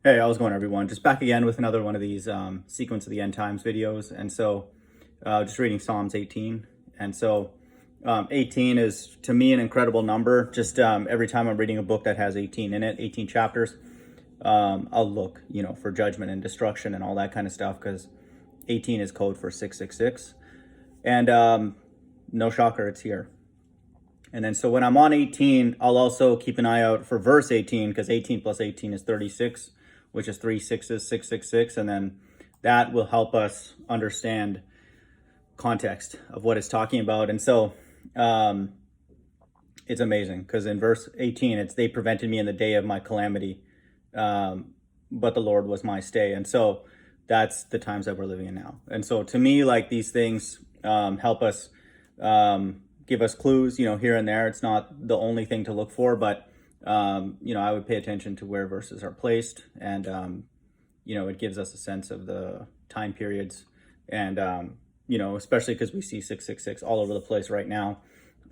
Hey, how's it going, everyone? Just back again with another one of these sequence of the end times videos. And so just reading Psalms 18. And so 18 is, to me, an incredible number. Just every time I'm reading a book that has 18 in it, 18 chapters, I'll look, for judgment and destruction and all that kind of stuff, because 18 is code for 666. And no shocker, it's here. And then so when I'm on 18, I'll also keep an eye out for verse 18, because 18 plus 18 is 36, which is 3 sixes, 666. And then that will help us understand context of what it's talking about. And so it's amazing, because in verse 18, it's they prevented me in the day of my calamity, but the Lord was my stay. And so that's the times that we're living in now. And so to me, like, these things help us, give us clues, here and there. It's not the only thing to look for, but I would pay attention to where verses are placed, and it gives us a sense of the time periods, and especially because we see 666 all over the place right now.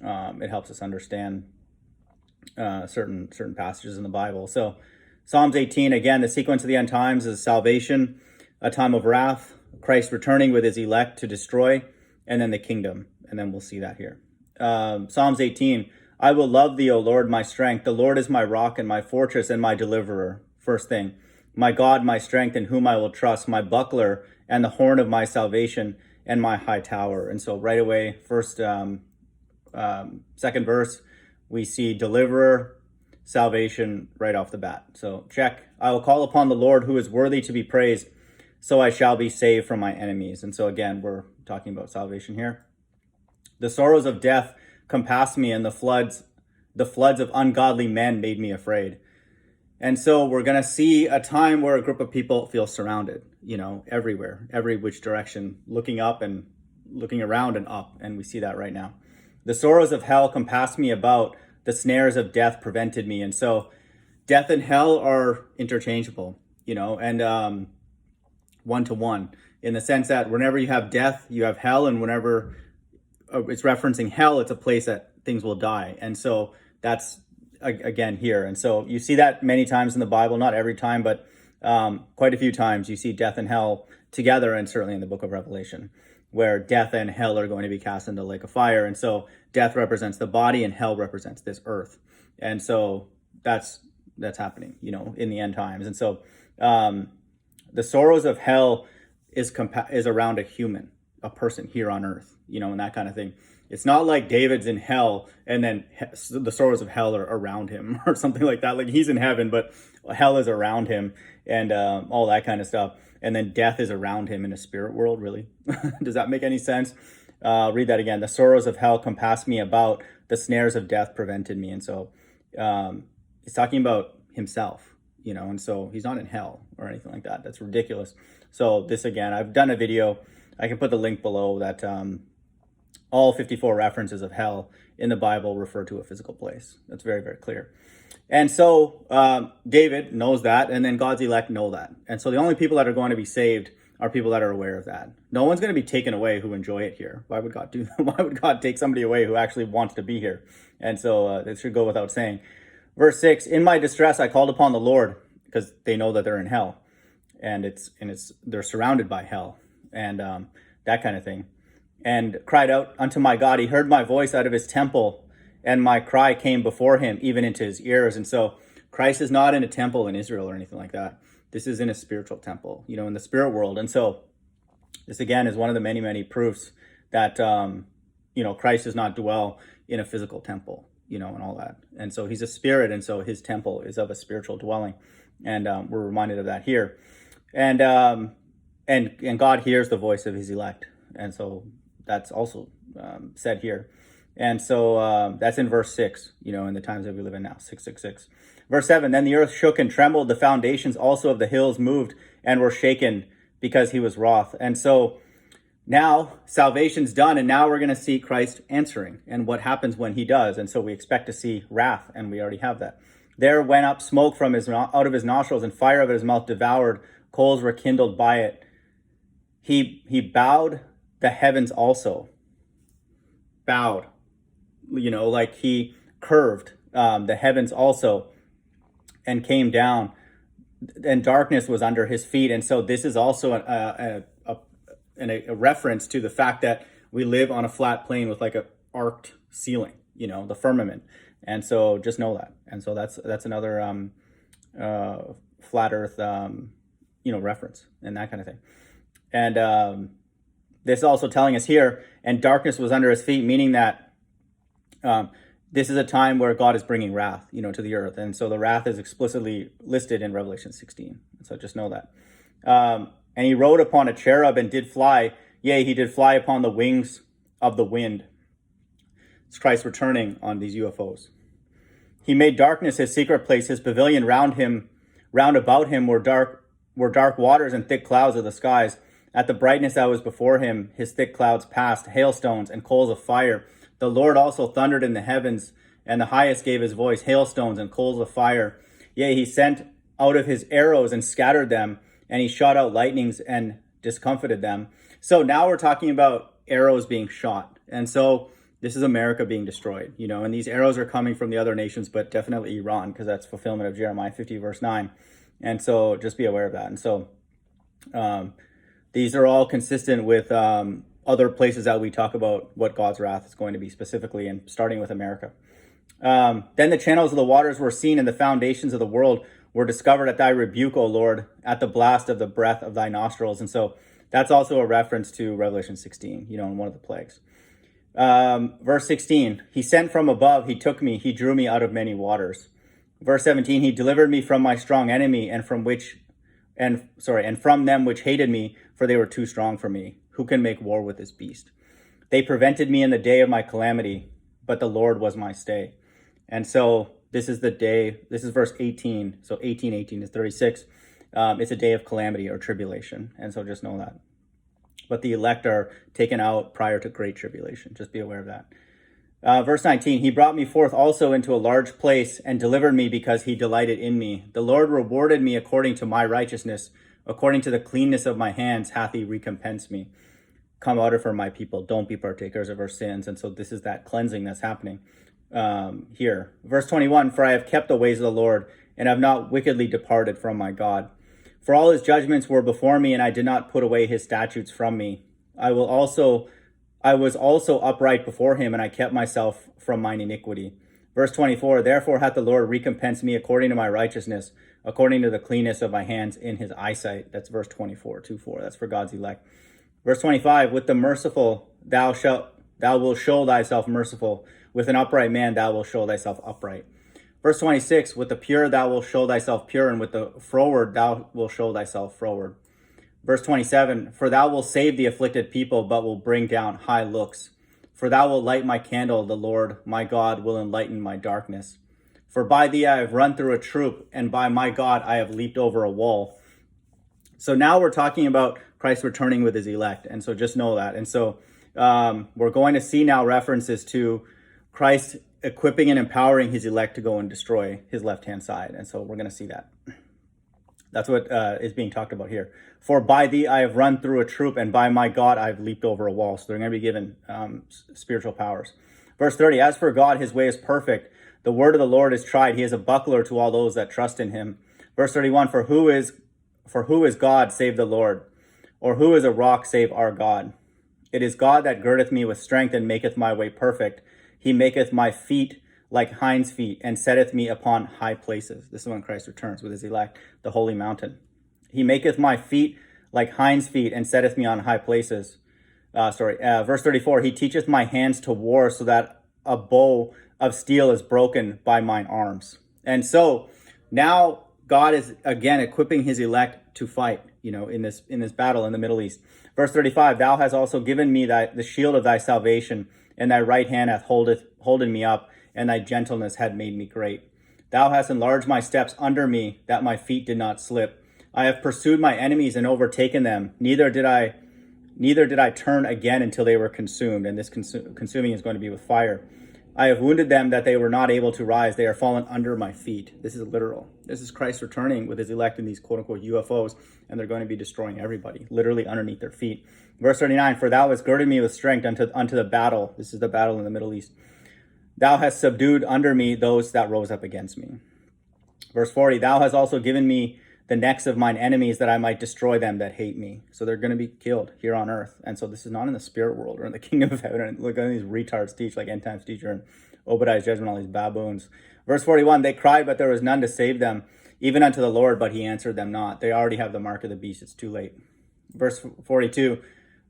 It helps us understand certain passages in the Bible. So Psalms 18, again, the sequence of the end times is salvation, a time of wrath, Christ returning with his elect to destroy, and then the kingdom. And then we'll see that here. Psalms 18, I will love thee, O Lord, my strength. The Lord is my rock and my fortress and my deliverer. First thing, my God, my strength, in whom I will trust, my buckler and the horn of my salvation and my high tower. And so right away, second verse, we see deliverer, salvation right off the bat. So check. I will call upon the Lord, who is worthy to be praised, so I shall be saved from my enemies. And so again, we're talking about salvation here. The sorrows of death compassed me, and the floods of ungodly men made me afraid. And so we're going to see a time where a group of people feel surrounded, everywhere, every which direction, looking up and looking around and up. And we see that right now. The sorrows of hell compassed me about. The snares of death prevented me. And so death and hell are interchangeable, and one-to-one, in the sense that whenever you have death, you have hell. And whenever it's referencing hell, it's a place that things will die. And so that's again here. And so you see that many times in the Bible, not every time, but quite a few times you see death and hell together, and certainly in the book of Revelation, where death and hell are going to be cast into the lake of fire. And so death represents the body and hell represents this earth. And so that's happening, in the end times. And so the sorrows of hell is around a person here on earth, and that kind of thing. It's not like David's in hell and then the sorrows of hell are around him or something like that. Like, he's in heaven, but hell is around him, and all that kind of stuff. And then death is around him in a spirit world, really. Does that make any sense? Read that again. The sorrows of hell compassed me about. The snares of death prevented me. And so he's talking about himself, and so he's not in hell or anything like that. That's ridiculous. So this, again, I've done a video. I can put the link below that all 54 references of hell in the Bible refer to a physical place. That's very, very clear. And so David knows that, and then God's elect know that. And so the only people that are going to be saved are people that are aware of that. No one's going to be taken away who enjoy it here. Why would God do that? Why would God take somebody away who actually wants to be here? And so it should go without saying. Verse 6, in my distress I called upon the Lord, because they know that they're in hell, and they're surrounded by hell, and that kind of thing. And cried out unto my God. He heard my voice out of his temple, and my cry came before him, even into his ears. And so Christ is not in a temple in Israel or anything like that. This is in a spiritual temple, in the spirit world. And so this, again, is one of the many, many proofs that, Christ does not dwell in a physical temple, and all that. And so he's a spirit, and so his temple is of a spiritual dwelling. And we're reminded of that here. And God hears the voice of his elect. And so that's also said here. And so that's in verse 6, in the times that we live in now, 666. Verse 7, then the earth shook and trembled. The foundations also of the hills moved and were shaken, because he was wroth. And so now salvation's done, and now we're going to see Christ answering and what happens when he does. And so we expect to see wrath, and we already have that. There went up smoke from out of his nostrils, and fire out of his mouth devoured. Coals were kindled by it. He bowed the heavens also. Bowed, like he curved the heavens also, and came down and darkness was under his feet. And so this is also a reference to the fact that we live on a flat plane with like a arced ceiling, the firmament. And so just know that. And so that's another flat earth, reference and that kind of thing. And this is also telling us here, and darkness was under his feet, meaning that this is a time where God is bringing wrath, to the earth. And so the wrath is explicitly listed in Revelation 16. So just know that. And he rode upon a cherub and did fly. Yea, he did fly upon the wings of the wind. It's Christ returning on these UFOs. He made darkness his secret place, his pavilion round about him were dark waters and thick clouds of the skies. At the brightness that was before him, his thick clouds passed, hailstones and coals of fire. The Lord also thundered in the heavens, and the highest gave his voice, hailstones and coals of fire. Yea, he sent out of his arrows and scattered them, and he shot out lightnings and discomfited them. So now we're talking about arrows being shot. And so this is America being destroyed, and these arrows are coming from the other nations, but definitely Iran, because that's fulfillment of Jeremiah 50 verse 9. And so just be aware of that. And so these are all consistent with other places that we talk about what God's wrath is going to be specifically, and starting with America. Then the channels of the waters were seen, and the foundations of the world were discovered at thy rebuke, O Lord, at the blast of the breath of thy nostrils. And so that's also a reference to Revelation 16, in one of the plagues. Verse 16, he sent from above, he took me, he drew me out of many waters. Verse 17, he delivered me from my strong enemy, and from them which hated me, for they were too strong for me. Who can make war with this beast? They prevented me in the day of my calamity, but the Lord was my stay. And so this is the day, this is verse 18. So 18 is 36. It's a day of calamity or tribulation. And so just know that. But the elect are taken out prior to great tribulation. Just be aware of that. Verse 19, he brought me forth also into a large place and delivered me because he delighted in me. The Lord rewarded me according to my righteousness. According to the cleanness of my hands hath he recompensed me. Come out of her, my people. Don't be partakers of her sins. And so this is that cleansing that's happening here. Verse 21, for I have kept the ways of the Lord, and have not wickedly departed from my God. For all his judgments were before me, and I did not put away his statutes from me. I was also upright before him, and I kept myself from mine iniquity. Verse 24, therefore hath the Lord recompensed me according to my righteousness, according to the cleanness of my hands in his eyesight. That's verse 24, 2:4. That's for God's elect. Verse 25, with the merciful thou wilt show thyself merciful. With an upright man thou wilt show thyself upright. Verse 26, with the pure thou wilt show thyself pure, and with the froward thou wilt show thyself froward. Verse 27, for thou wilt save the afflicted people, but will bring down high looks. For thou wilt light my candle, the Lord my God will enlighten my darkness. For by thee I have run through a troop, and by my God I have leaped over a wall. So now we're talking about Christ returning with his elect. And so just know that. And so we're going to see now references to Christ equipping and empowering his elect to go and destroy his left-hand side. And so we're going to see that. That's what is being talked about here. For by thee I have run through a troop, and by my God I have leaped over a wall. So they're going to be given spiritual powers. Verse 30, as for God, his way is perfect. The word of the Lord is tried. He is a buckler to all those that trust in him. Verse 31, for who is God save the Lord? Or who is a rock save our God? It is God that girdeth me with strength and maketh my way perfect. He maketh my feet like hinds' feet, and setteth me upon high places. This is when Christ returns with his elect, the holy mountain. He maketh my feet like hinds' feet, and setteth me on high places. Verse 34, he teacheth my hands to war, so that a bow of steel is broken by mine arms. And so now God is again equipping his elect to fight, in this battle in the Middle East. Verse 35, thou hast also given me the shield of thy salvation, and thy right hand hath holden me up, and thy gentleness had made me great. Thou hast enlarged my steps under me, that my feet did not slip. I have pursued my enemies and overtaken them. Neither did I turn again until they were consumed. And this consuming is going to be with fire. I have wounded them that they were not able to rise. They are fallen under my feet. This is literal. This is Christ returning with his elect in these quote-unquote UFOs, and they're going to be destroying everybody, literally underneath their feet. Verse 39, for thou hast girded me with strength unto the battle. This is the battle in the Middle East. Thou hast subdued under me those that rose up against me. Verse 40, thou hast also given me the necks of mine enemies, that I might destroy them that hate me. So they're going to be killed here on earth. And so this is not in the spirit world or in the kingdom of heaven. And look at these retards teach, like End Times Teacher and Obadiah's Judgment, all these baboons. Verse 41, they cried, but there was none to save them, even unto the Lord, but he answered them not. They already have the mark of the beast. It's too late. Verse 42,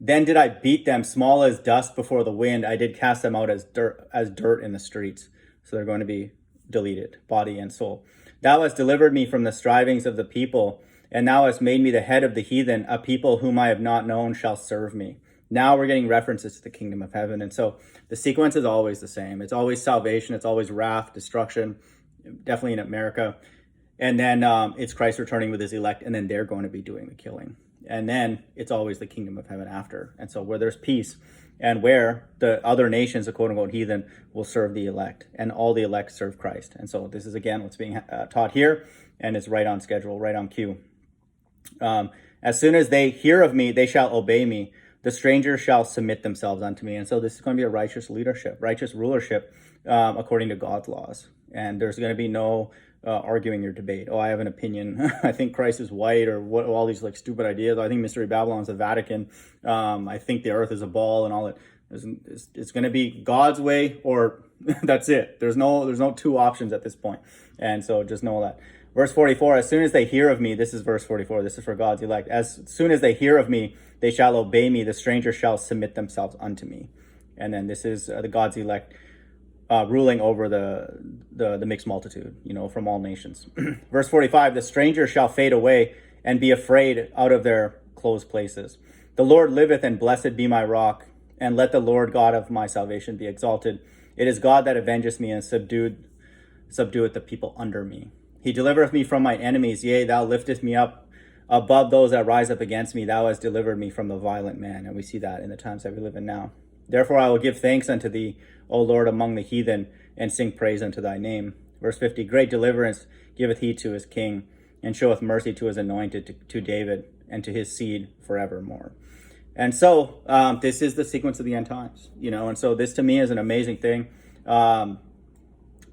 then did I beat them small as dust before the wind. I did cast them out as dirt in the streets. So they're going to be deleted, body and soul. Thou hast delivered me from the strivings of the people, and thou hast made me the head of the heathen. A people whom I have not known shall serve me. Now we're getting references to the kingdom of heaven. And so the sequence is always the same. It's always salvation. It's always wrath, destruction, definitely in America. And then it's Christ returning with his elect, and then they're going to be doing the killing. And then it's always the kingdom of heaven after. And so where there's peace, and where the other nations, the quote-unquote heathen, will serve the elect, and all the elect serve Christ. And so this is, again, what's being taught here, and it's right on schedule, right on cue. As soon as they hear of me, they shall obey me. The strangers shall submit themselves unto me. And so this is going to be a righteous leadership, righteous rulership, according to God's laws. And there's going to be no arguing or debate. Oh, I have an opinion. I think Christ is white, or what? All these like stupid ideas. I think Mystery Babylon is the Vatican. I think the earth is a ball, and all that. It's going to be God's way, or that's it. There's no two options at this point. And so just know that. Verse 44, as soon as they hear of me, this is verse 44, this is for God's elect. As soon as they hear of me, they shall obey me. The strangers shall submit themselves unto me. And then this is the God's elect ruling over the mixed multitude, from all nations. Verse 45, the stranger shall fade away and be afraid out of their closed places. The Lord liveth, and blessed be my rock, and let the Lord God of my salvation be exalted. It is God that avengeth me, and subdueth the people under me. He delivereth me from my enemies. Yea, thou liftest me up above those that rise up against me. Thou hast delivered me from the violent man. And we see that in the times that we live in now. Therefore I will give thanks unto thee, O Lord, among the heathen, and sing praise unto thy name. Verse 50, great deliverance giveth he to his king, and showeth mercy to his anointed, to David, and to his seed forevermore. And so this is the sequence of the end times, and so this to me is an amazing thing.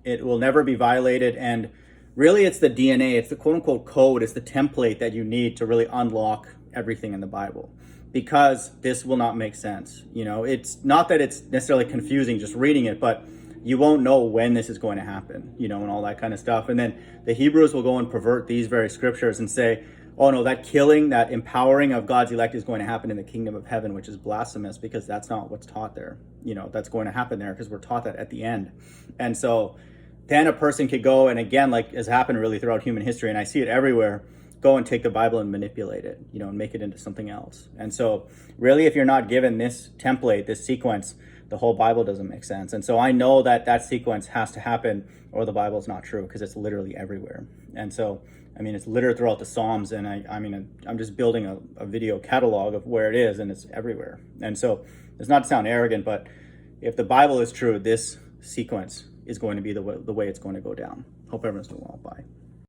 It will never be violated, and really it's the DNA, it's the quote-unquote code, it's the template that you need to really unlock everything in the Bible, because this will not make sense. It's not that it's necessarily confusing just reading it, but you won't know when this is going to happen, and all that kind of stuff. And then the Hebrews will go and pervert these very scriptures and say, oh no, that killing, that empowering of God's elect is going to happen in the kingdom of heaven, which is blasphemous, because that's not what's taught there. That's going to happen there because we're taught that at the end. And so then a person could go, and again, like has happened really throughout human history, and I see it everywhere, go and take the Bible and manipulate it, and make it into something else. And so really, if you're not given this template, this sequence, the whole Bible doesn't make sense. And so I know that that sequence has to happen, or the Bible is not true, because it's literally everywhere. And so, it's littered throughout the Psalms, and I'm just building a video catalog of where it is, and it's everywhere. And so it's not to sound arrogant, but if the Bible is true, this sequence is going to be the way it's going to go down. Hope everyone's doing well. Bye.